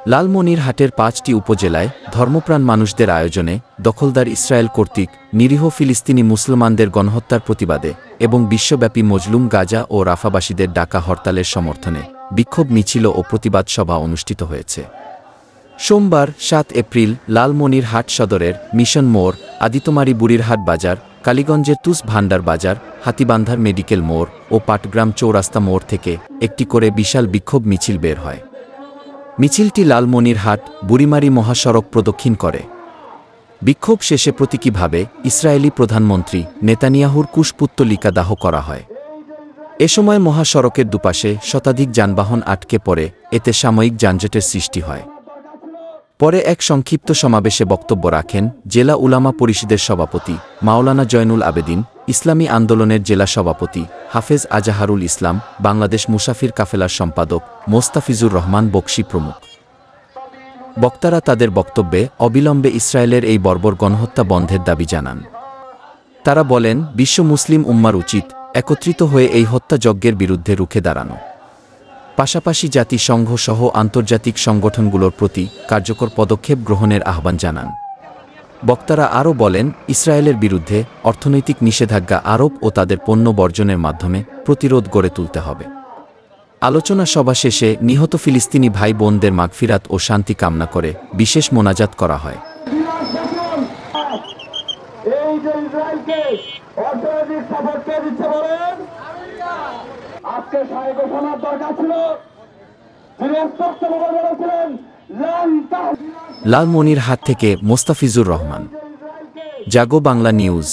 লালমনিরহাটের ৫টি উপজেলায় ধর্মপ্রাণ মানুষদের আয়োজনে দখলদার ইসরায়েল কর্তৃক নিরীহ ফিলিস্তিনি মুসলমানদের গণহত্যার প্রতিবাদে এবং বিশ্বব্যাপী মজলুম গাজা ও রাফাবাসীদের ডাকা হরতালের সমর্থনে বিক্ষোভ মিছিল ও প্রতিবাদ সভা অনুষ্ঠিত হয়েছে। সোমবার ৭ এপ্রিল লালমনিরহাট সদরের মিশন মোড়, আদিতমারি বুড়িরহাট বাজার, কালীগঞ্জের তুস ভান্ডার বাজার, হাতিবান্ধার মেডিকেল মোড় ও পাটগ্রাম চৌরাস্তা মোড় থেকে একটি করে বিশাল বিক্ষোভ মিছিল বের হয়। মিছিলটি লালমনিরহাট বুড়িমারি মহাসড়ক প্রদক্ষিণ করে। বিক্ষোভ শেষে প্রতীকীভাবে ইসরায়েলি প্রধানমন্ত্রী নেতানিয়াহুর কুশপুত্তলিকা দাহ করা হয়। এ সময় মহাসড়কের দুপাশে শতাধিক যানবাহন আটকে পড়ে, এতে সাময়িক যানজটের সৃষ্টি হয়। পরে এক সংক্ষিপ্ত সমাবেশে বক্তব্য রাখেন জেলা উলামা পরিষদের সভাপতি মাওলানা জয়নুল আবেদিন, ইসলামী আন্দোলনের জেলা সভাপতি হাফেজ আজাহারুল ইসলাম, বাংলাদেশ মুসাফির কাফেলার সম্পাদক মোস্তাফিজুর রহমান বকশী প্রমুখ। বক্তারা তাদের বক্তব্যে অবিলম্বে ইসরায়েলের এই বর্বর গণহত্যা বন্ধের দাবি জানান। তারা বলেন, বিশ্ব মুসলিম উম্মার উচিত একত্রিত হয়ে এই হত্যাযজ্ঞের বিরুদ্ধে রুখে দাঁড়ানো, পাশাপাশি জাতিসংঘ সহ আন্তর্জাতিক সংগঠনগুলোর প্রতি কার্যকর পদক্ষেপ গ্রহণের আহ্বান জানান। বক্তারা আরও বলেন, ইসরায়েলের বিরুদ্ধে অর্থনৈতিক নিষেধাজ্ঞা আরোপ ও তাদের পণ্য বর্জনের মাধ্যমে প্রতিরোধ গড়ে তুলতে হবে। আলোচনা সভা শেষে নিহত ফিলিস্তিনি ভাই বোনদের মাগফিরাত ও শান্তি কামনা করে বিশেষ মোনাজাত করা হয়। লালমনিরহাট থেকে মোস্তাফিজুর রহমান, জাগো বাংলা নিউজ।